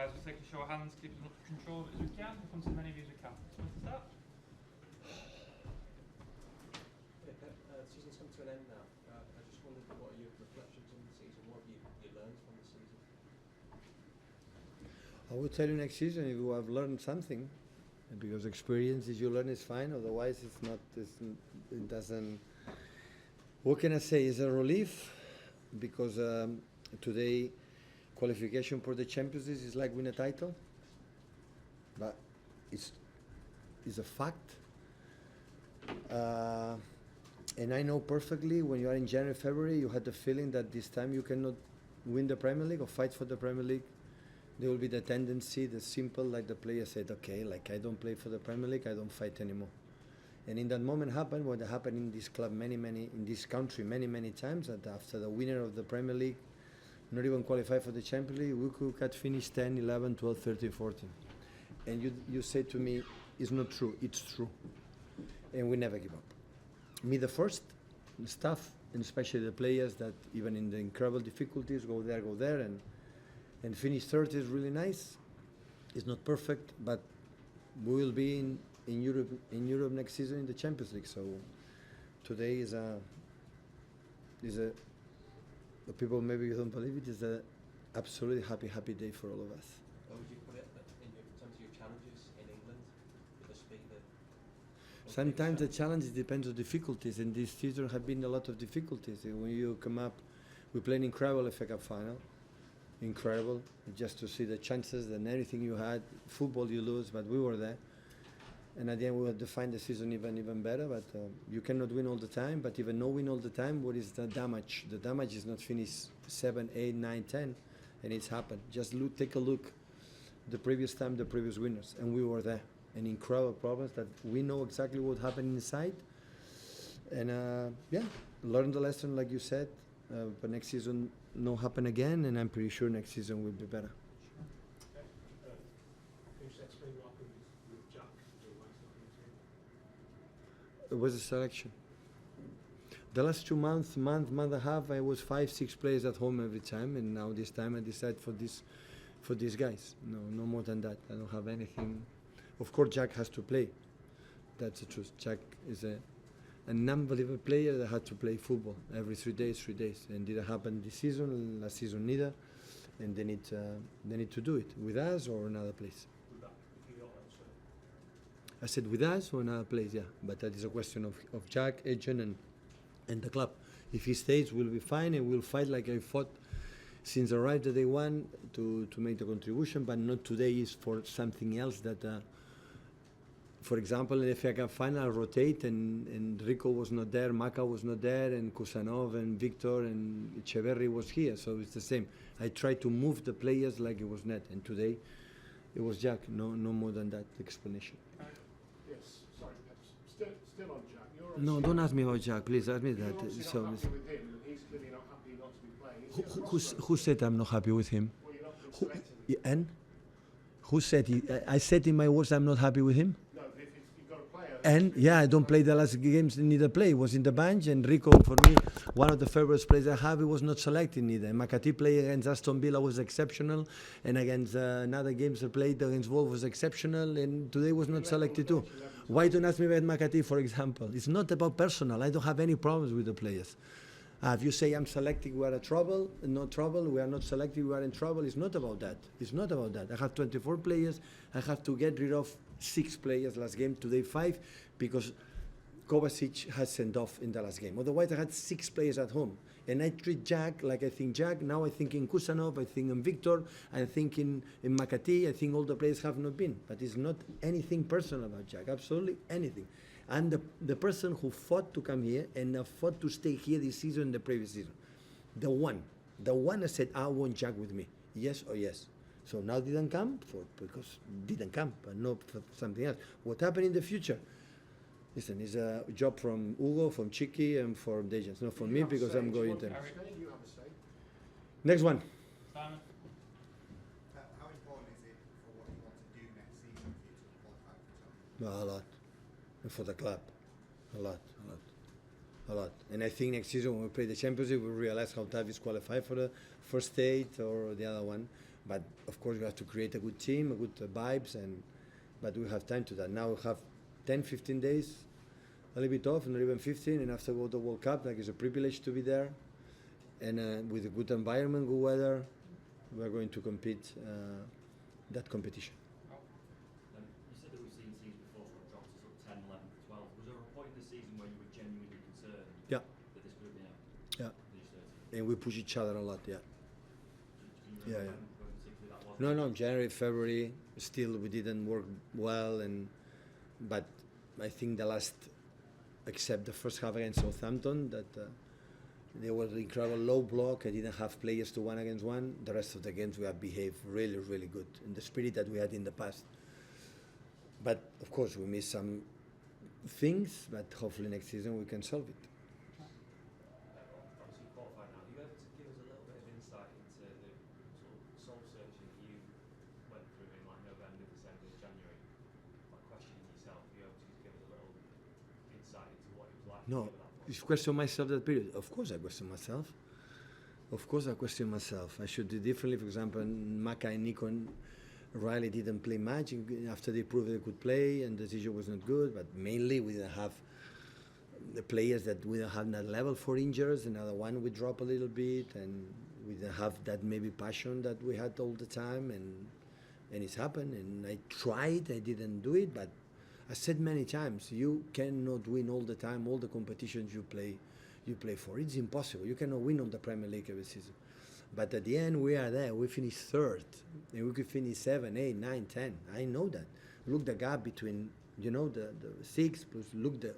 qualifiers. We'll take a show of hands, keep as much control of it as we can. We'll come to as many of you as we can. So to start. The season's come to an end now. I just wondered, what are your reflections on the season? What have you learned from the season? I would tell you next season if you have learned something, because experience is you learn is fine. Otherwise, it's not. It doesn't. What can I say? It's a relief because today qualification for the Champions League is like win a title, but it's a fact. And I know perfectly when you are in January, February, you had the feeling that this time you cannot win the Premier League or fight for the Premier League. There will be the tendency, the simple, like the player said, okay, like I don't play for the Premier League, I don't fight anymore. And in that moment happened what happened in this club in this country many times, that after the winner of the Premier League, not even qualified for the Champions League, we could have finished 10, 11, 12, 13, 14. And you say to me, it's not true, it's true. And we never give up. Me the first, the staff, and especially the players that even in the incredible difficulties go there and finish third is really nice. It's not perfect, but we will be in Europe next season in the Champions League. So today is a the people maybe you don't believe it, is a absolutely happy day for all of us. How would you put it in terms of your challenges in England with the speed that? Sometimes the challenges depends on difficulties, and this season have been a lot of difficulties. When you come up, we played an incredible FA Cup final. Incredible, just to see the chances and everything you had. Football you lose, but we were there. And at the end we will define the season even better, but you cannot win all the time, but even no win all the time, what is the damage? The damage is not finished 7, 8, 9, 10, and it's happened. Just take a look, the previous time, the previous winners, and we were there. And incredible problems that we know exactly what happened inside. And learn the lesson like you said, but next season no happen again, and I'm pretty sure next season will be better. It was a selection. The last 2 months, month and a half, I was 5, 6 players at home every time, and now this time I decide for these guys. No more than that. I don't have anything. Of course, Jack has to play. That's the truth. Jack is an unbelievable player that had to play football every 3 days, and didn't happen this season, last season neither, and they need to do it with us or another place. I said with us or another place, yeah, but that is a question of Jack, agent, and the club. If he stays, we'll be fine, and we'll fight like I fought since I arrived at day one to make the contribution, but not today is for something else that. For example, in the FA Cup final, rotate, and Rico was not there, Maka was not there, and Kusanov and Victor and Echeverri was here, so it's the same. I try to move the players like it was net, and today it was Jack. No more than that explanation. Yes, sorry, still on Jack. You're No, don't ask me about Jack, please. Ask me you're that. obviously So, not happy with him, and he's clearly not happy not to be playing. who said I'm not happy with him? Well, you're not being Who, selected. and who said I said in my words I'm not happy with him? No, but if you've got a player. And yeah, I don't play the last games neither play. Was in the bench, and Rico for me one of the favorite players I have. He was not selected neither. And Makati play against Aston Villa was exceptional, and against another games I played against Wolves was exceptional, and today was not selected too. Why don't ask me about Makati, for example? It's not about personal. I don't have any problems with the players. If you say I'm selecting, we are in trouble, no trouble, we are not selecting, we are in trouble, it's not about that. It's not about that. I have 24 players, I have to get rid of 6 players last game, today 5, because Kovacic has sent off in the last game. Otherwise, I had 6 players at home. And I treat Jack like I think Jack, now I think in Kusanov, I think in Victor, I think in Makati, I think all the players have not been. But it's not anything personal about Jack, absolutely anything. I'm the person who fought to come here and fought to stay here this season and the previous season. The one I said, I want Jack with me. Yes or yes. So now didn't come because didn't come, but not for something else. What happened in the future? Listen, it's a job from Hugo, from Chiqui, and from the agents. Not from me because I'm going there. You have a say. Next one. Simon. How important is it for what you want to do next season for you to qualify for the Champions A lot. And for the club. A lot. And I think next season when we play the Champions League, we'll realize how tough is qualify for the first 8 or the other one. But of course, we have to create a good team, a good vibes, but we have time to that. Now we have 10, 15 days, a little bit off, and even 15, and after go to the World Cup, like it's a privilege to be there, and with a good environment, good weather, we are going to compete that competition. You said that we've seen teams before sort of drop to sort of 10, 11, 12. Was there a point in the season where you were genuinely concerned Yeah. that this could have been out? Yeah. These 30? And we push each other a lot, yeah. Can you Yeah, remember yeah. when particularly that was? No, January, February, still we didn't work well, but I think the last, except the first half against Southampton, that there was an incredible low block. I didn't have players to 1-against-1. The rest of the games we have behaved really, really good in the spirit that we had in the past. But of course we missed some things, but hopefully next season we can solve it. Obviously qualified now. Are you able to give us a little bit of insight into the sort of soul searching that you went through in like November, December, January, like questioning yourself? Are you able to just give us a little insight into what it was like No, for you at that point? you question myself that period. Of course I question myself. Of course I question myself. I should do differently. For example, Maka and Nico and Riley didn't play much after they proved they could play, and the decision was not good. But mainly we didn't have the players that we don't have that level for injuries. Another one we drop a little bit, and we didn't have that maybe passion that we had all the time, and it's happened. And I tried, I didn't do it, but I said many times, you cannot win all the time, all the competitions you play for. It's impossible. You cannot win on the Premier League every season. But at the end, we are there. We finish third, and we could finish 7, 8, 9, 10. I know that. Look the gap between, the 6 plus look the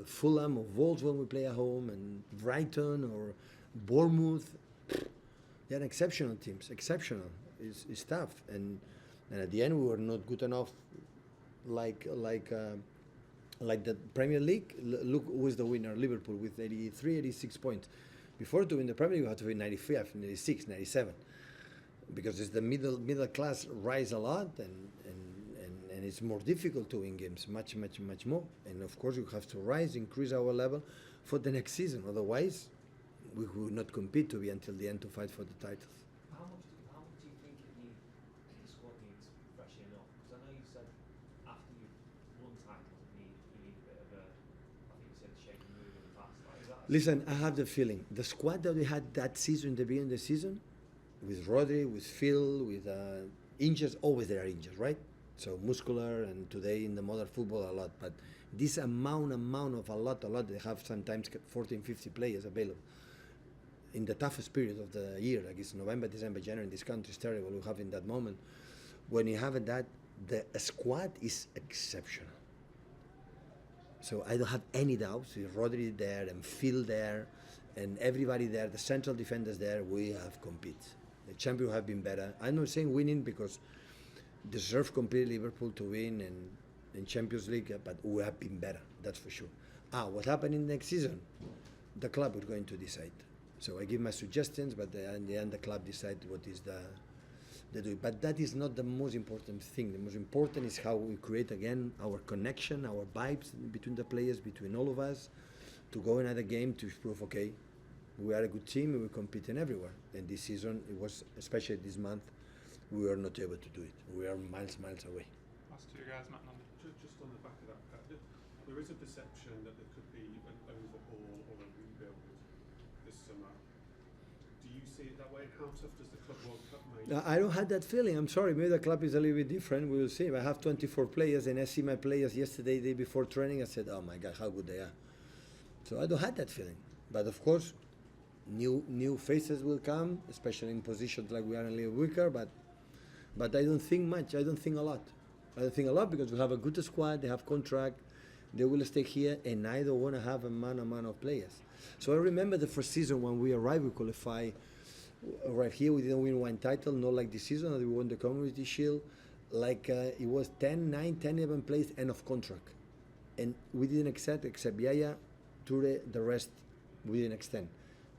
Fulham or Wolves when we play at home, and Brighton or Bournemouth. They're exceptional teams. Exceptional. It's tough. And at the end, we were not good enough. Like the Premier League, look who is the winner, Liverpool, with 83, 86 points. Before to win the Premier League, you have to win 95, 96, 97. Because it's the middle class rise a lot, and it's more difficult to win games, much more. And of course, you have to rise, increase our level for the next season. Otherwise, we will not compete to be until the end to fight for the titles. How much do you think the squad needs freshening up? Because I know you said after you've won titles, you need a bit of a, I think you said shake and move in the past. Like, is that Listen, I have the feeling the squad that we had that season, the beginning of the season, with Rodri, with Phil, with injuries, always there are injuries, right? So muscular, and today in the modern football a lot. But this amount of a lot, they have sometimes 14, 50 players available. In the toughest period of the year, like it's November, December, January, in this country is terrible. We have in that moment. When you have that, the squad is exceptional. So I don't have any doubts. With Rodri there and Phil there and everybody there, the central defenders there, we have competed. The champions have been better. I'm not saying winning because deserve completely Liverpool to win and Champions League, but we have been better, that's for sure. What happened in next season? The club is going to decide. So I give my suggestions, but in the end the club decides what is the do. But that is not the most important thing. The most important is how we create again our connection, our vibes between the players, between all of us, to go another game to prove, okay, we are a good team and we compete in everywhere. And this season, it was, especially this month, we were not able to do it. We are miles away. Last two guys, Matt and Andy. Just on the back of that, Pep, there is a perception that there could be an overhaul or a rebuild this summer. Do you see it that way? How tough does the Club World Cup make? I don't have that feeling. I'm sorry. Maybe the club is a little bit different. We will see. I have 24 players, and I see my players yesterday, day before training. I said, "Oh my God, how good they are!" So I don't have that feeling. But of course, new faces will come, especially in positions like we are a little weaker. But I don't think much. I don't think a lot. I don't think a lot because we have a good squad. They have contract. They will stay here, and I don't want to have a amount of players. So I remember the first season when we arrived, we qualified right here. We didn't win one title, not like this season. We won the Community Shield. Like it was 10, 9, 10, 11 players, end of contract. And we didn't except Yaya, Toure, the rest we didn't extend.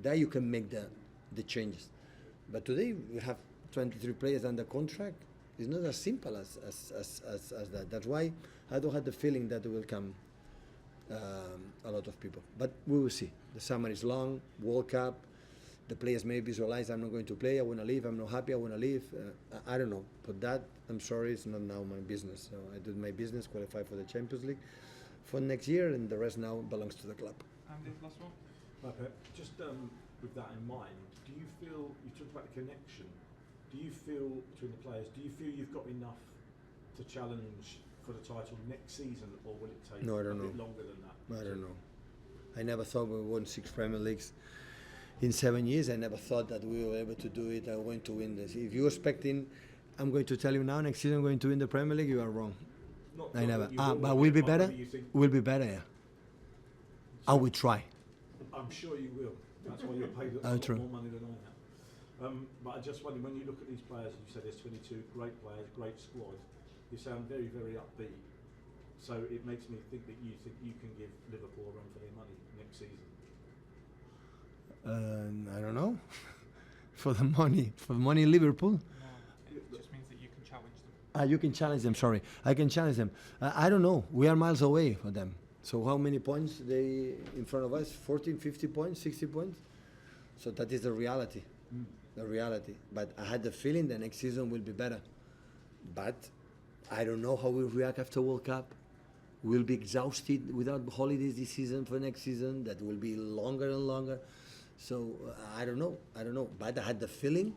There you can make the changes. But today we have 23 players under contract. It's not as simple as that. That's why I don't have the feeling that there will come a lot of people. But we will see. The summer is long, World Cup, The players may visualize, I'm not going to play, I want to leave, I'm not happy, I want to leave. I don't know. But that, I'm sorry, it's not now my business. So I did my business, qualify for the Champions League for next year, and the rest now belongs to the club. Andy, last one. Right, Pep, just with that in mind, do you feel, you talked about the connection, do you feel between the players, do you feel you've got enough to challenge for the title next season, or will it take No, I don't a bit know. longer than that? I don't know. I never thought we won 6 Premier Leagues in 7 years. I never thought that we were able to do it. I'm going to win this. If you're expecting, I'm going to tell you now, next season I'm going to win the Premier League, you are wrong. Not I that never. you will, But we'll be but better. whether you think- We'll be better, yeah. I will try. I'm sure you will. That's why you're paid a Oh, lot true. more money than I am. But I just wonder, when you look at these players, you said there's 22 great players, great squad. You sound very, very upbeat. So it makes me think that you can give Liverpool a run for their money next season. I don't know. For the money, Liverpool. No, it just means that you can challenge them. You can challenge them. Sorry, I can challenge them. I don't know. We are miles away from them. So how many points they in front of us? 14, 50 points, 60 points. So that is the reality. The reality. But I had the feeling the next season will be better. But I don't know how we'll react after World Cup. We'll be exhausted without holidays this season for next season. That will be longer and longer. So I don't know. But I had the feeling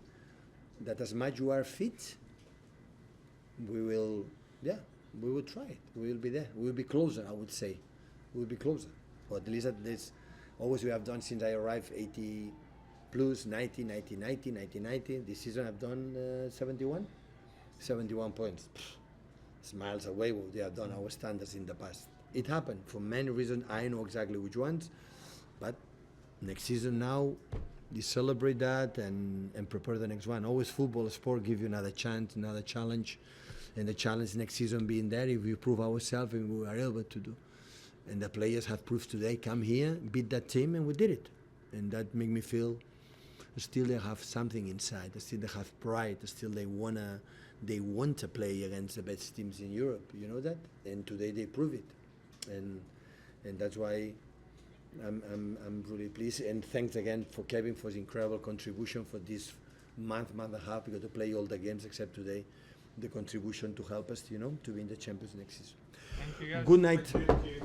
that as much you are fit, we will try it. We will be there. We will be closer, I would say. We will be closer. Or at least this always we have done since I arrived 80 plus, 90, 90, 90, 90, 90. This season I've done 71 points. It's miles away what they have done, our standards in the past. It happened for many reasons. I know exactly which ones. But next season now, you celebrate that and prepare the next one. Always football, sport give you another chance, another challenge. And the challenge next season being there if we prove ourselves and we are able to do. And the players have proved today, come here, beat that team, and we did it. And that made me feel still they have something inside. Still they have pride. Still they want to play against the best teams in Europe. You know that? And today they prove it. And that's why I'm really pleased. And thanks again for Kevin for his incredible contribution for this month and a half. We got to play all the games except today. The contribution to help us, to win the Champions next season. Thank you, guys. Good night. Thank you.